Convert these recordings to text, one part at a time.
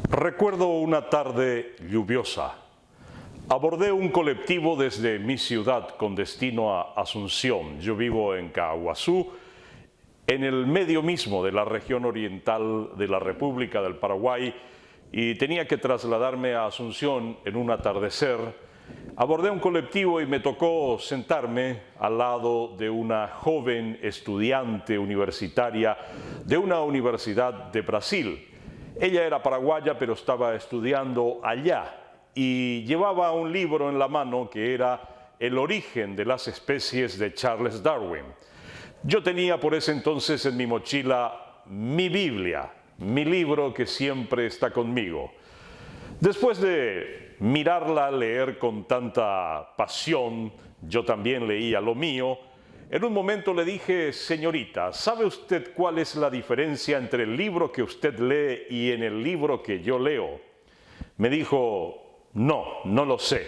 Recuerdo una tarde lluviosa. Abordé un colectivo desde mi ciudad con destino a Asunción. Yo vivo en Caaguazú, en el medio mismo de la región oriental de la República del Paraguay, y tenía que trasladarme a Asunción en un atardecer. Abordé un colectivo y me tocó sentarme al lado de una joven estudiante universitaria de una universidad de Brasil. Ella era paraguaya, pero estaba estudiando allá y llevaba un libro en la mano que era El origen de las especies de Charles Darwin. Yo tenía por ese entonces en mi mochila mi Biblia, mi libro que siempre está conmigo. Después de mirarla leer con tanta pasión, yo también leía lo mío. En un momento le dije: señorita, ¿sabe usted cuál es la diferencia entre el libro que usted lee y en el libro que yo leo? Me dijo: no lo sé.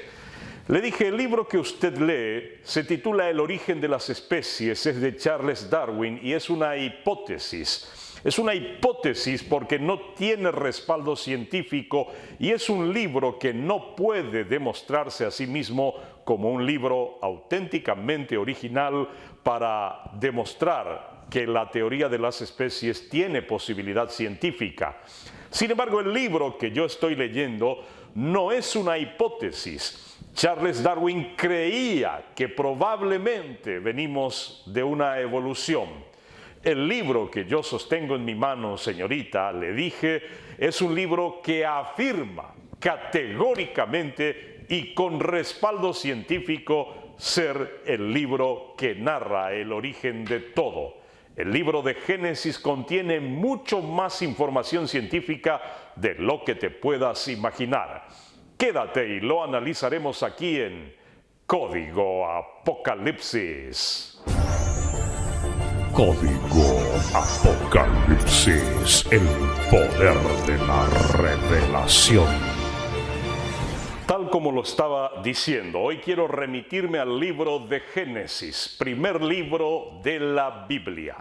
Le dije: el libro que usted lee se titula El origen de las especies, es de Charles Darwin y es una hipótesis. Es una hipótesis porque no tiene respaldo científico y es un libro que no puede demostrarse a sí mismo como un libro auténticamente original para demostrar que la teoría de las especies tiene posibilidad científica. Sin embargo, el libro que yo estoy leyendo no es una hipótesis. Charles Darwin creía que probablemente venimos de una evolución. El libro que yo sostengo en mi mano, señorita, le dije, es un libro que afirma categóricamente y con respaldo científico ser el libro que narra el origen de todo. El libro de Génesis contiene mucho más información científica de lo que te puedas imaginar. Quédate y lo analizaremos aquí en Código Apocalipsis. Código Apocalipsis, el poder de la revelación. Tal como lo estaba diciendo, hoy quiero remitirme al libro de Génesis, primer libro de la Biblia.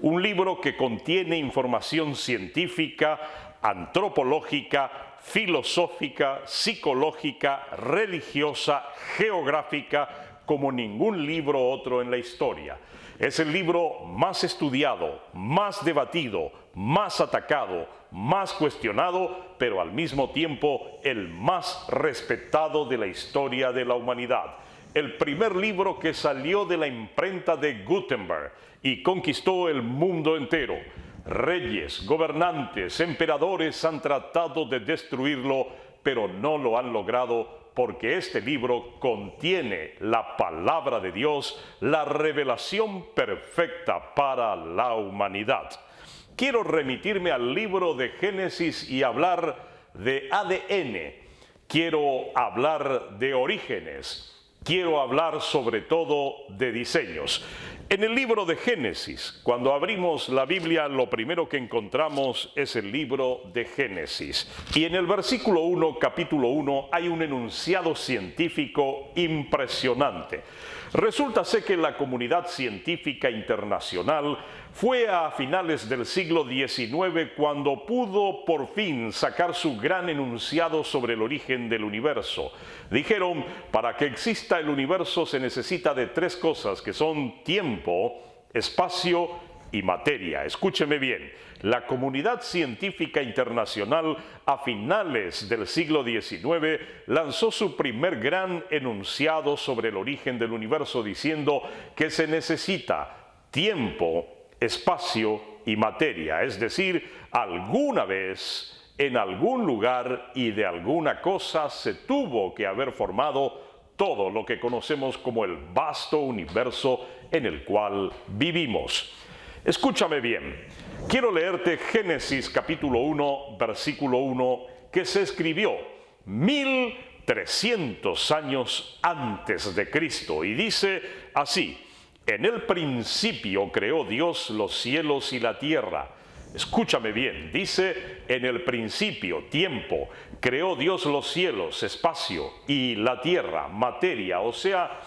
Un libro que contiene información científica, antropológica, filosófica, psicológica, religiosa, geográfica, como ningún libro otro en la historia. Es el libro más estudiado, más debatido, más atacado, más cuestionado, pero al mismo tiempo el más respetado de la historia de la humanidad. El primer libro que salió de la imprenta de Gutenberg y conquistó el mundo entero. Reyes, gobernantes, emperadores han tratado de destruirlo, pero no lo han logrado porque este libro contiene la palabra de Dios, la revelación perfecta para la humanidad. Quiero remitirme al libro de Génesis y hablar de ADN. Quiero hablar de orígenes. Quiero hablar sobre todo de diseños. En el libro de Génesis, cuando abrimos la Biblia, lo primero que encontramos es el libro de Génesis. Y en el versículo 1, capítulo 1, hay un enunciado científico impresionante. Resulta ser que la comunidad científica internacional fue a finales del siglo XIX cuando pudo por fin sacar su gran enunciado sobre el origen del universo. Dijeron: para que exista el universo se necesita de tres cosas, que son tiempo, espacio y materia. Escúcheme bien, la comunidad científica internacional a finales del siglo XIX lanzó su primer gran enunciado sobre el origen del universo diciendo que se necesita tiempo, espacio y materia, es decir, alguna vez, en algún lugar y de alguna cosa se tuvo que haber formado todo lo que conocemos como el vasto universo en el cual vivimos. Escúchame bien, quiero leerte Génesis capítulo 1, versículo 1, que se escribió 1300 años antes de Cristo, y dice así: en el principio creó Dios los cielos y la tierra. Escúchame bien, dice: en el principio, tiempo, creó Dios los cielos, espacio, y la tierra, materia. O sea,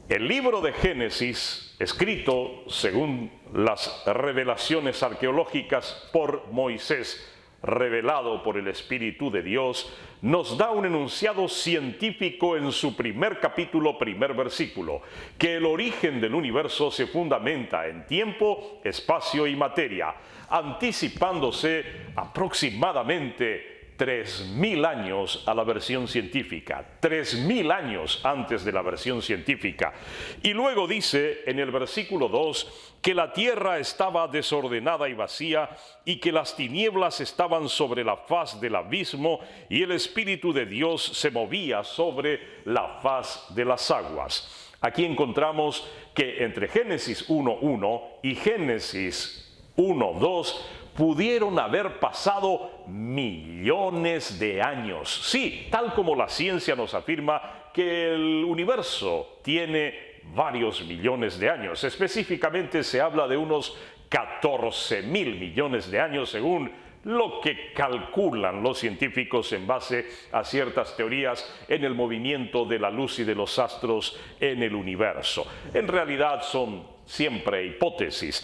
el libro de Génesis, escrito según las revelaciones arqueológicas por Moisés, revelado por el Espíritu de Dios, nos da un enunciado científico en su primer capítulo, primer versículo, que el origen del universo se fundamenta en tiempo, espacio y materia, anticipándose aproximadamente 3000 años a la versión científica, 3000 años antes de la versión científica. Y luego dice en el versículo 2 que la tierra estaba desordenada y vacía y que las tinieblas estaban sobre la faz del abismo y el Espíritu de Dios se movía sobre la faz de las aguas. Aquí encontramos que entre Génesis 1:1 y Génesis 1:2 pudieron haber pasado millones de años. Sí, tal como la ciencia nos afirma que el universo tiene varios millones de años. Específicamente se habla de unos 14,000 millones de años según lo que calculan los científicos en base a ciertas teorías en el movimiento de la luz y de los astros en el universo. En realidad son siempre hipótesis.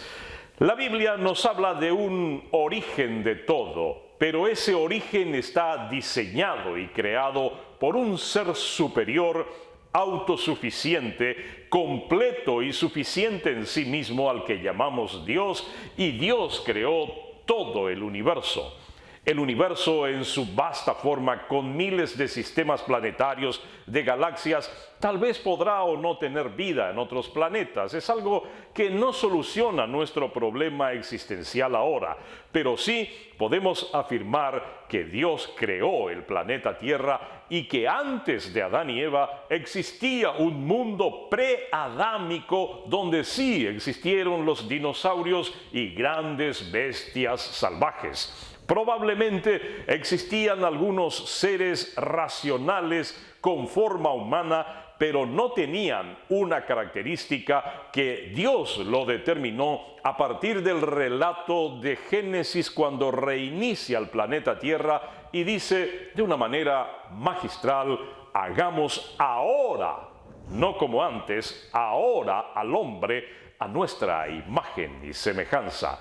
La Biblia nos habla de un origen de todo, pero ese origen está diseñado y creado por un ser superior, autosuficiente, completo y suficiente en sí mismo, al que llamamos Dios, y Dios creó todo el universo. El universo en su vasta forma, con miles de sistemas planetarios, de galaxias, tal vez podrá o no tener vida en otros planetas. Es algo que no soluciona nuestro problema existencial ahora, pero sí podemos afirmar que Dios creó el planeta Tierra y que antes de Adán y Eva existía un mundo preadámico donde sí existieron los dinosaurios y grandes bestias salvajes. Probablemente existían algunos seres racionales con forma humana, pero no tenían una característica que Dios lo determinó a partir del relato de Génesis, cuando reinicia el planeta Tierra y dice de una manera magistral: hagamos ahora, no como antes, ahora al hombre a nuestra imagen y semejanza.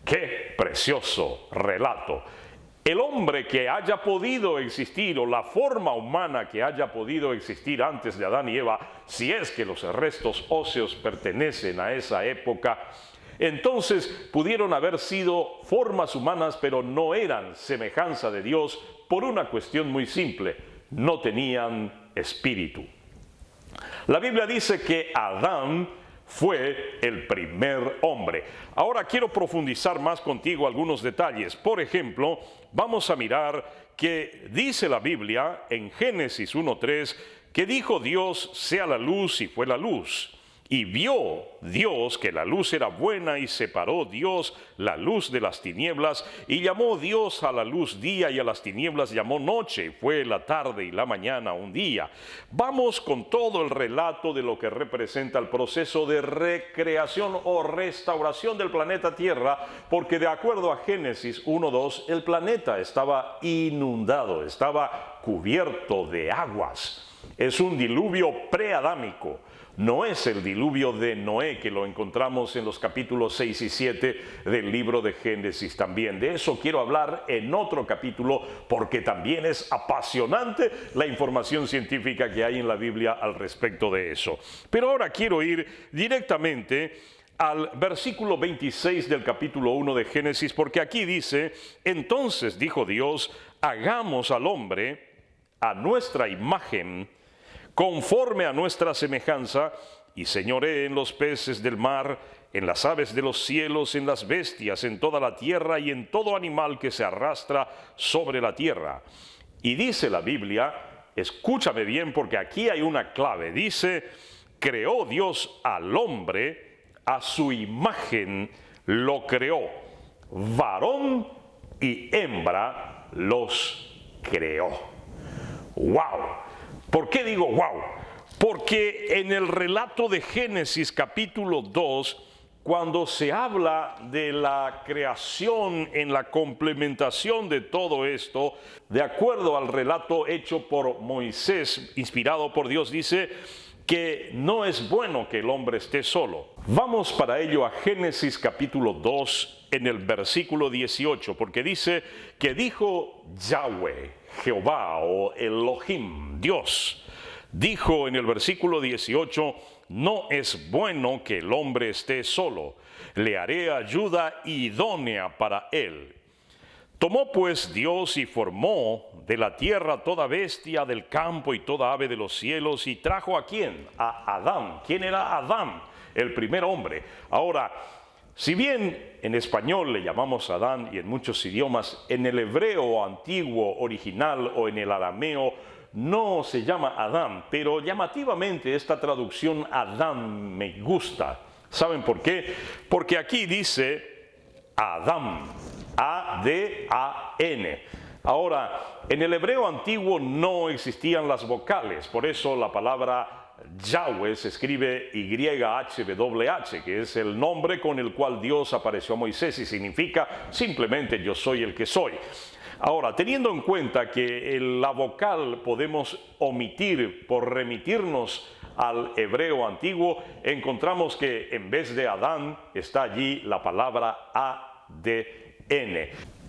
¡Qué precioso relato! El hombre que haya podido existir, o la forma humana que haya podido existir antes de Adán y Eva, si es que los restos óseos pertenecen a esa época, entonces pudieron haber sido formas humanas, pero no eran semejanza de Dios por una cuestión muy simple: no tenían espíritu. La Biblia dice que Adán fue el primer hombre. Ahora quiero profundizar más contigo algunos detalles. Por ejemplo, vamos a mirar que dice la Biblia en Génesis 1:3 que dijo Dios: sea la luz, y fue la luz. Y vio Dios que la luz era buena, y separó Dios la luz de las tinieblas, y llamó Dios a la luz día, y a las tinieblas llamó noche, y fue la tarde y la mañana un día. Vamos con todo el relato de lo que representa el proceso de recreación o restauración del planeta Tierra, porque de acuerdo a Génesis 1:2, el planeta estaba inundado, estaba cubierto de aguas. Es un diluvio preadámico. No es el diluvio de Noé, que lo encontramos en los capítulos 6 y 7 del libro de Génesis también. De eso quiero hablar en otro capítulo, porque también es apasionante la información científica que hay en la Biblia al respecto de eso. Pero ahora quiero ir directamente al versículo 26 del capítulo 1 de Génesis, porque aquí dice: entonces dijo Dios, hagamos al hombre a nuestra imagen, conforme a nuestra semejanza, y señoree en los peces del mar, en las aves de los cielos, en las bestias, en toda la tierra y en todo animal que se arrastra sobre la tierra. Y dice la Biblia, escúchame bien porque aquí hay una clave, dice: creó Dios al hombre, a su imagen lo creó, varón y hembra los creó. ¡Wow! ¿Por qué digo wow? Porque en el relato de Génesis capítulo 2, cuando se habla de la creación, en la complementación de todo esto, de acuerdo al relato hecho por Moisés, inspirado por Dios, dice que no es bueno que el hombre esté solo. Vamos para ello a Génesis capítulo 2 en el versículo 18, porque dice que dijo Yahweh, Jehová o Elohim, Dios, dijo en el versículo 18, no es bueno que el hombre esté solo, le haré ayuda idónea para él. Tomó pues Dios y formó de la tierra toda bestia del campo y toda ave de los cielos, y trajo ¿a quién? A Adán. ¿Quién era Adán? El primer hombre. Ahora, si bien en español le llamamos Adán y en muchos idiomas, en el hebreo antiguo original o en el arameo no se llama Adán, pero llamativamente esta traducción Adán me gusta. ¿Saben por qué? Porque aquí dice Adán. A-D-A-N. Ahora, en el hebreo antiguo no existían las vocales, por eso la palabra Yahweh se escribe Y-H-W-H, que es el nombre con el cual Dios apareció a Moisés y significa simplemente yo soy el que soy. Ahora, teniendo en cuenta que la vocal podemos omitir por remitirnos al hebreo antiguo, encontramos que en vez de Adán está allí la palabra A-D-N.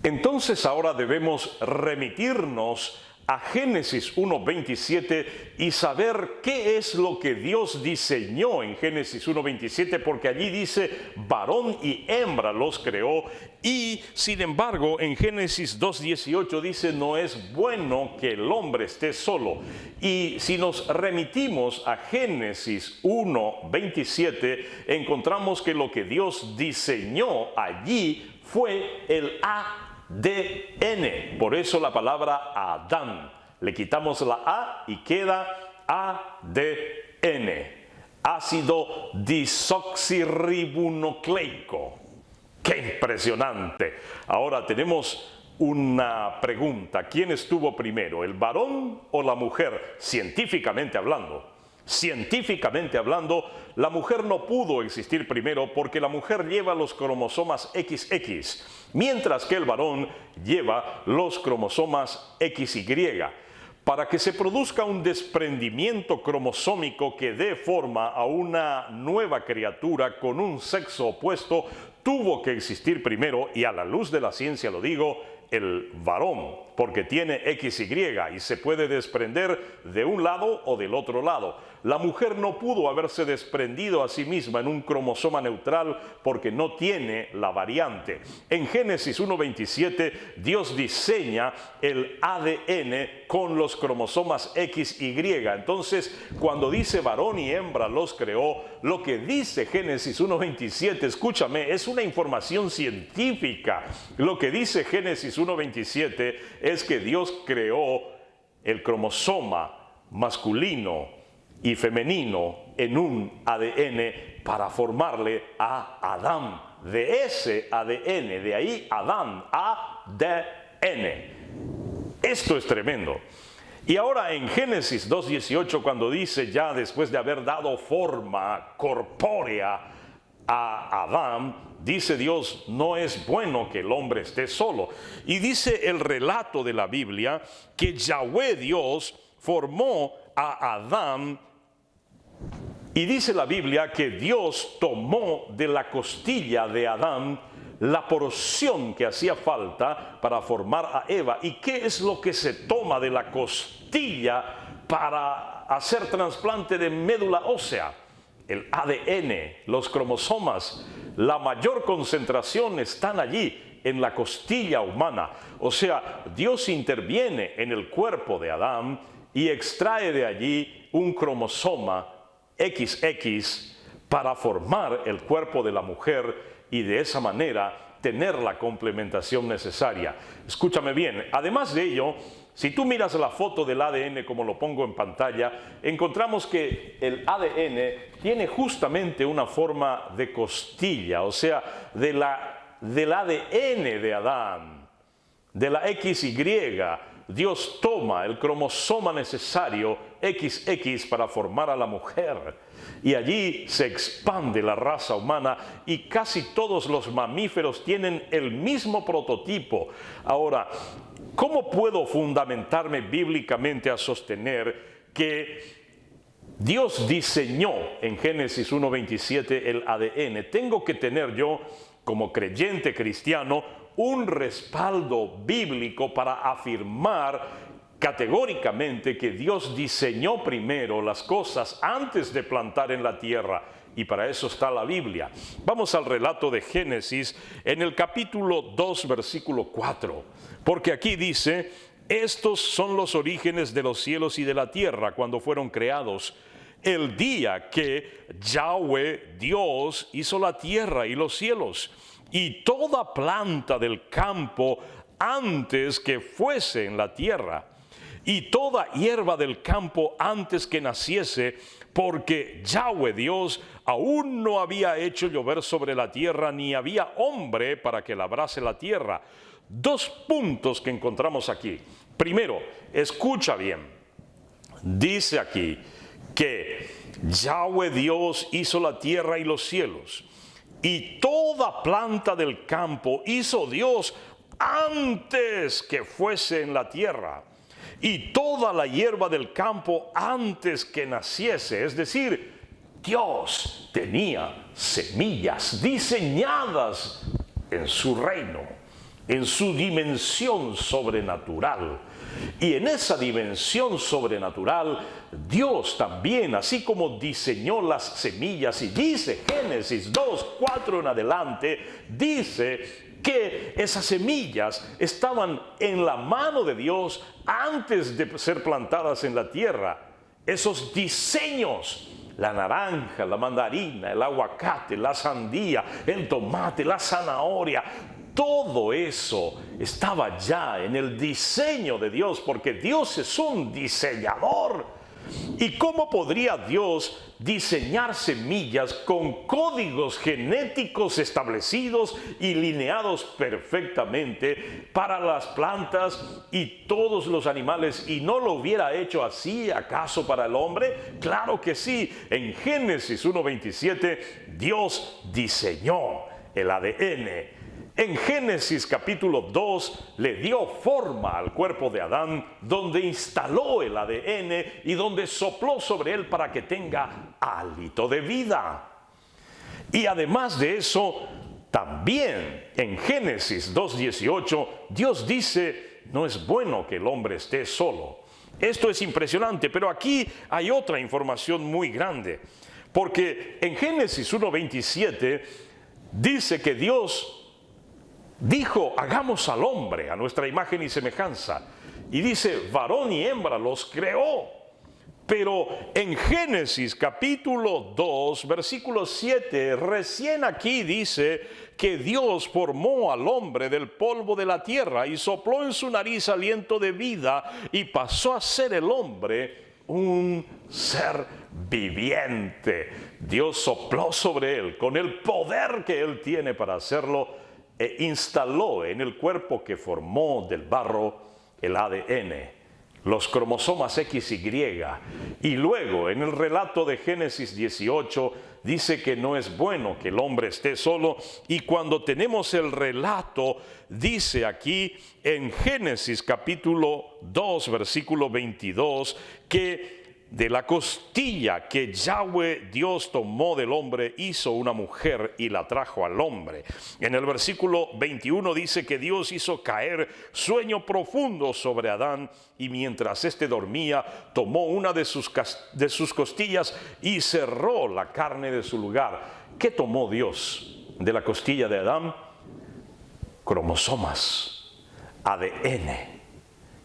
Entonces ahora debemos remitirnos a Génesis 1:27 y saber qué es lo que Dios diseñó en Génesis 1:27, porque allí dice varón y hembra los creó, y sin embargo en Génesis 2:18 dice no es bueno que el hombre esté solo. Y si nos remitimos a Génesis 1:27 encontramos que lo que Dios diseñó allí fue el ADN, por eso la palabra Adán. Le quitamos la A y queda ADN, ácido disoxirribonucleico. ¡Qué impresionante! Ahora tenemos una pregunta: ¿quién estuvo primero, el varón o la mujer? Científicamente hablando. Científicamente hablando, la mujer no pudo existir primero porque la mujer lleva los cromosomas XX, mientras que el varón lleva los cromosomas XY. Para que se produzca un desprendimiento cromosómico que dé forma a una nueva criatura con un sexo opuesto, tuvo que existir primero, y a la luz de la ciencia lo digo, el varón, porque tiene XY y se puede desprender de un lado o del otro lado. La mujer no pudo haberse desprendido a sí misma en un cromosoma neutral porque no tiene la variante. En Génesis 1:27 Dios diseña el ADN con los cromosomas XY. Entonces, cuando dice varón y hembra los creó, lo que dice Génesis 1:27, escúchame, es una información científica. Lo que dice Génesis 1:27 es que Dios creó el cromosoma masculino y femenino en un ADN para formarle a Adán. De ese ADN, de ahí Adán, ADN. Esto es tremendo. Y ahora en Génesis 2:18, cuando dice ya después de haber dado forma corpórea a Adán, dice Dios, no es bueno que el hombre esté solo. Y dice el relato de la Biblia que Yahweh Dios formó a Adán, y dice la Biblia que Dios tomó de la costilla de Adán la porción que hacía falta para formar a Eva. ¿Y qué es lo que se toma de la costilla para hacer trasplante de médula ósea? El ADN, los cromosomas. La mayor concentración están allí en la costilla humana. O sea, Dios interviene en el cuerpo de Adán y extrae de allí un cromosoma XX para formar el cuerpo de la mujer y de esa manera tener la complementación necesaria. Escúchame bien, además de ello, si tú miras la foto del ADN como lo pongo en pantalla, encontramos que el ADN tiene justamente una forma de costilla, o sea, del ADN de Adán, de la XY. Dios toma el cromosoma necesario XX para formar a la mujer, y allí se expande la raza humana y casi todos los mamíferos tienen el mismo prototipo. Ahora, ¿cómo puedo fundamentarme bíblicamente a sostener que Dios diseñó en Génesis 1:27 el ADN. Tengo que tener yo, como creyente cristiano, un respaldo bíblico para afirmar categóricamente que Dios diseñó primero las cosas antes de plantar en la tierra, y para eso está la Biblia. Vamos al relato de Génesis en el capítulo 2, versículo 4, porque aquí dice: estos son los orígenes de los cielos y de la tierra cuando fueron creados, el día que Yahweh Dios hizo la tierra y los cielos, y toda planta del campo antes que fuese en la tierra, y toda hierba del campo antes que naciese, porque Yahweh Dios aún no había hecho llover sobre la tierra, ni había hombre para que labrase la tierra. Dos puntos que encontramos aquí. Primero, escucha bien, dice aquí que Yahweh Dios hizo la tierra y los cielos, y toda planta del campo hizo Dios antes que fuese en la tierra, y toda la hierba del campo antes que naciese. Es decir, Dios tenía semillas diseñadas en su reino, en su dimensión sobrenatural. Y en esa dimensión sobrenatural, Dios también, así como diseñó las semillas, y dice Génesis 2:4 en adelante, dice que esas semillas estaban en la mano de Dios antes de ser plantadas en la tierra. Esos diseños, la naranja, la mandarina, el aguacate, la sandía, el tomate, la zanahoria, todo eso estaba ya en el diseño de Dios, porque Dios es un diseñador. ¿Y cómo podría Dios diseñar semillas con códigos genéticos establecidos y lineados perfectamente para las plantas y todos los animales, y no lo hubiera hecho así acaso para el hombre? Claro que sí. En Génesis 1:27 Dios diseñó el ADN. En Génesis capítulo 2 le dio forma al cuerpo de Adán, donde instaló el ADN y donde sopló sobre él para que tenga hálito de vida. Y además de eso, también en Génesis 2:18, Dios dice: no es bueno que el hombre esté solo. Esto es impresionante, pero aquí hay otra información muy grande, porque en Génesis 1:27 dice que Dios dijo: hagamos al hombre a nuestra imagen y semejanza. Y dice: varón y hembra los creó. Pero en Génesis capítulo 2, versículo 7, recién aquí dice que Dios formó al hombre del polvo de la tierra y sopló en su nariz aliento de vida, y pasó a ser el hombre un ser viviente. Dios sopló sobre él con el poder que él tiene para hacerlo, e instaló en el cuerpo que formó del barro el ADN, los cromosomas XY. Y luego en el relato de Génesis 18 dice que no es bueno que el hombre esté solo. Y cuando tenemos el relato, dice aquí en Génesis capítulo 2 versículo 22 que de la costilla que Yahweh Dios tomó del hombre, hizo una mujer y la trajo al hombre. En el versículo 21 dice que Dios hizo caer sueño profundo sobre Adán, y mientras éste dormía, tomó una de sus costillas y cerró la carne de su lugar. ¿Qué tomó Dios de la costilla de Adán? Cromosomas, ADN,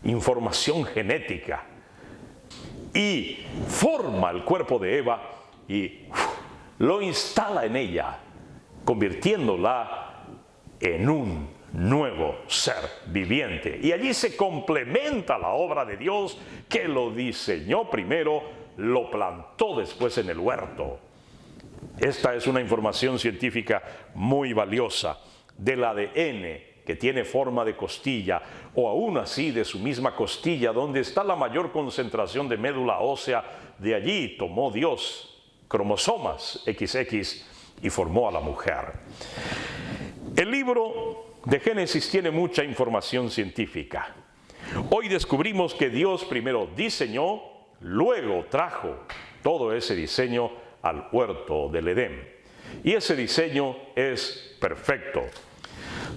información genética. Y forma el cuerpo de Eva y lo instala en ella, convirtiéndola en un nuevo ser viviente. Y allí se complementa la obra de Dios, que lo diseñó primero, lo plantó después en el huerto. Esta es una información científica muy valiosa del ADN, que tiene forma de costilla, o aún así de su misma costilla, donde está la mayor concentración de médula ósea. De allí tomó Dios cromosomas XX y formó a la mujer. El libro de Génesis tiene mucha información científica. Hoy descubrimos que Dios primero diseñó, luego trajo todo ese diseño al huerto del Edén. Y ese diseño es perfecto.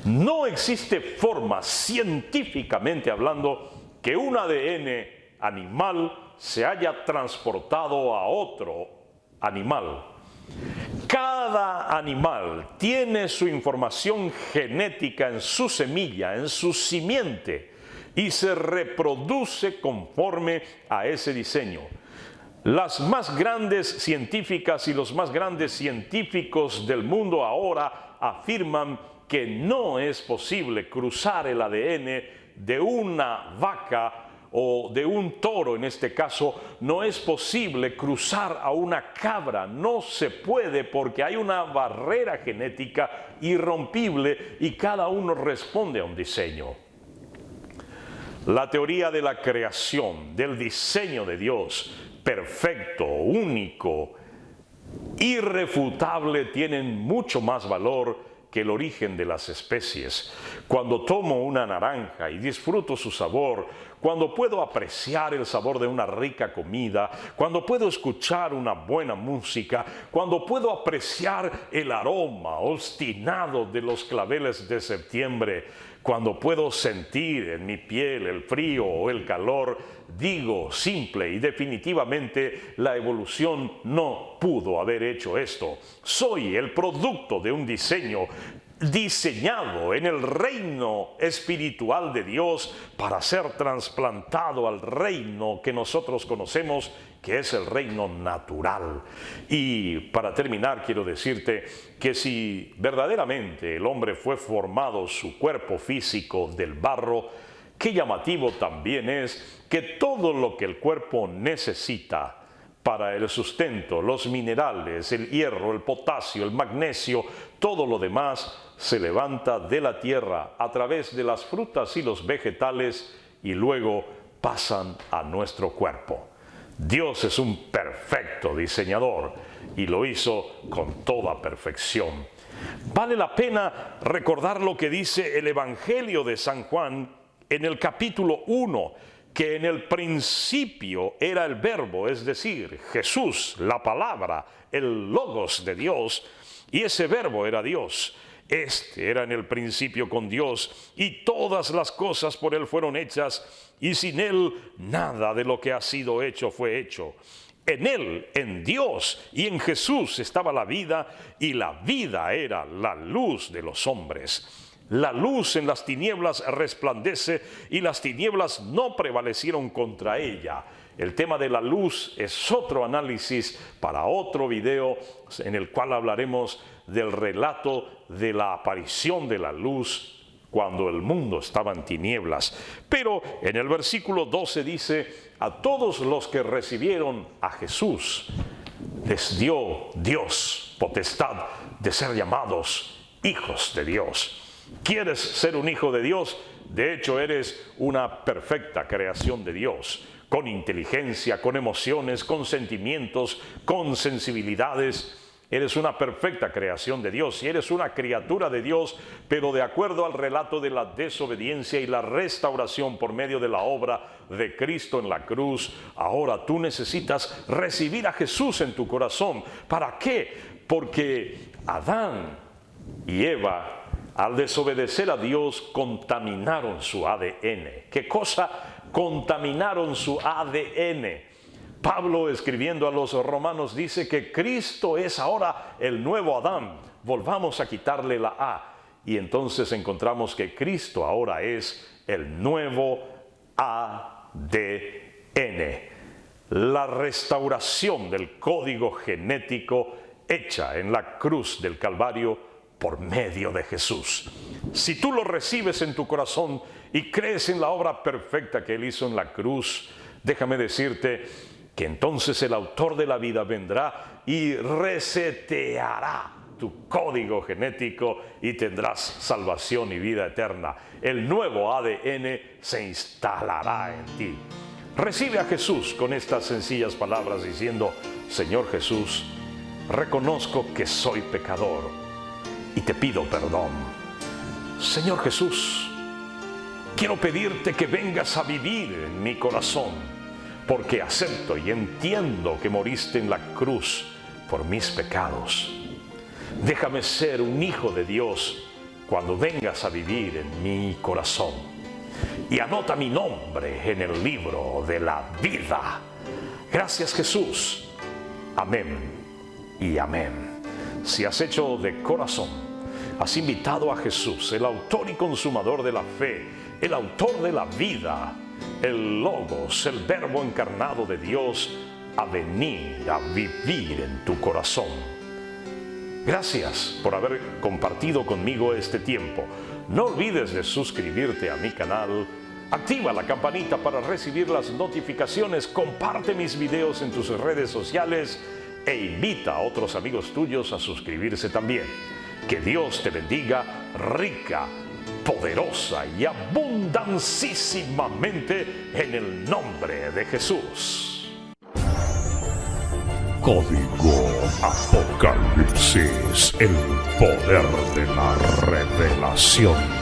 No existe forma, científicamente hablando, que un ADN animal se haya transportado a otro animal. Cada animal tiene su información genética en su semilla, en su simiente, y se reproduce conforme a ese diseño. Las más grandes científicas y los más grandes científicos del mundo ahora afirman que no es posible cruzar el ADN de una vaca o de un toro, en este caso, no es posible cruzar a una cabra, no se puede porque hay una barrera genética irrompible y cada uno responde a un diseño. La teoría de la creación, del diseño de Dios, perfecto, único, irrefutable, tienen mucho más valor que el origen de las especies. Cuando tomo una naranja y disfruto su sabor, cuando puedo apreciar el sabor de una rica comida, cuando puedo escuchar una buena música, cuando puedo apreciar el aroma obstinado de los claveles de septiembre, cuando puedo sentir en mi piel el frío o el calor, digo simple y definitivamente la evolución no pudo haber hecho esto. Soy el producto de un diseño diseñado en el reino espiritual de Dios para ser trasplantado al reino que nosotros conocemos, que es el reino natural. Y para terminar, quiero decirte que si verdaderamente el hombre fue formado, su cuerpo físico, del barro, qué llamativo también es que todo lo que el cuerpo necesita para el sustento, los minerales, el hierro, el potasio, el magnesio, todo lo demás se levanta de la tierra a través de las frutas y los vegetales y luego pasan a nuestro cuerpo. Dios es un perfecto diseñador y lo hizo con toda perfección. Vale la pena recordar lo que dice el Evangelio de San Juan en el capítulo 1, que en el principio era el Verbo, es decir, Jesús, la palabra, el Logos de Dios, y ese Verbo era Dios. Este era en el principio con Dios, y todas las cosas por Él fueron hechas, y sin Él nada de lo que ha sido hecho fue hecho. En Él, en Dios y en Jesús estaba la vida, y la vida era la luz de los hombres. La luz en las tinieblas resplandece y las tinieblas no prevalecieron contra ella. El tema de la luz es otro análisis para otro video en el cual hablaremos del relato de la aparición de la luz cuando el mundo estaba en tinieblas. Pero en el versículo 12 dice: a todos los que recibieron a Jesús les dio Dios potestad de ser llamados hijos de Dios. ¿Quieres ser un hijo de Dios? De hecho, eres una perfecta creación de Dios, con inteligencia, con emociones, con sentimientos, con sensibilidades. Eres una perfecta creación de Dios y eres una criatura de Dios, pero de acuerdo al relato de la desobediencia y la restauración por medio de la obra de Cristo en la cruz, ahora tú necesitas recibir a Jesús en tu corazón. ¿Para qué? Porque Adán y Eva, al desobedecer a Dios, contaminaron su ADN. ¿Qué cosa? Contaminaron su ADN. Pablo, escribiendo a los romanos, dice que Cristo es ahora el nuevo Adán. Volvamos a quitarle la A. Y entonces encontramos que Cristo ahora es el nuevo ADN. La restauración del código genético hecha en la cruz del Calvario por medio de Jesús. Si tú lo recibes en tu corazón y crees en la obra perfecta que Él hizo en la cruz, déjame decirte que entonces el autor de la vida vendrá y reseteará tu código genético y tendrás salvación y vida eterna. El nuevo ADN se instalará en ti. Recibe a Jesús con estas sencillas palabras diciendo: Señor Jesús, reconozco que soy pecador y te pido perdón. Señor Jesús, quiero pedirte que vengas a vivir en mi corazón. porque acepto y entiendo que moriste en la cruz por mis pecados. Déjame ser un hijo de Dios cuando vengas a vivir en mi corazón. Y anota mi nombre en el libro de la vida. Gracias, Jesús. Amén y amén. Si has hecho de corazón, has invitado a Jesús, el autor y consumador de la fe, el autor de la vida, el Logos, el Verbo encarnado de Dios, a venir a vivir en tu corazón. Gracias por haber compartido conmigo este tiempo. No olvides de suscribirte a mi canal, activa la campanita para recibir las notificaciones, comparte mis videos en tus redes sociales e invita a otros amigos tuyos a suscribirse también. Que Dios te bendiga rica, poderosa y abundancísimamente en el nombre de Jesús. Código Apocalipsis, el poder de la revelación.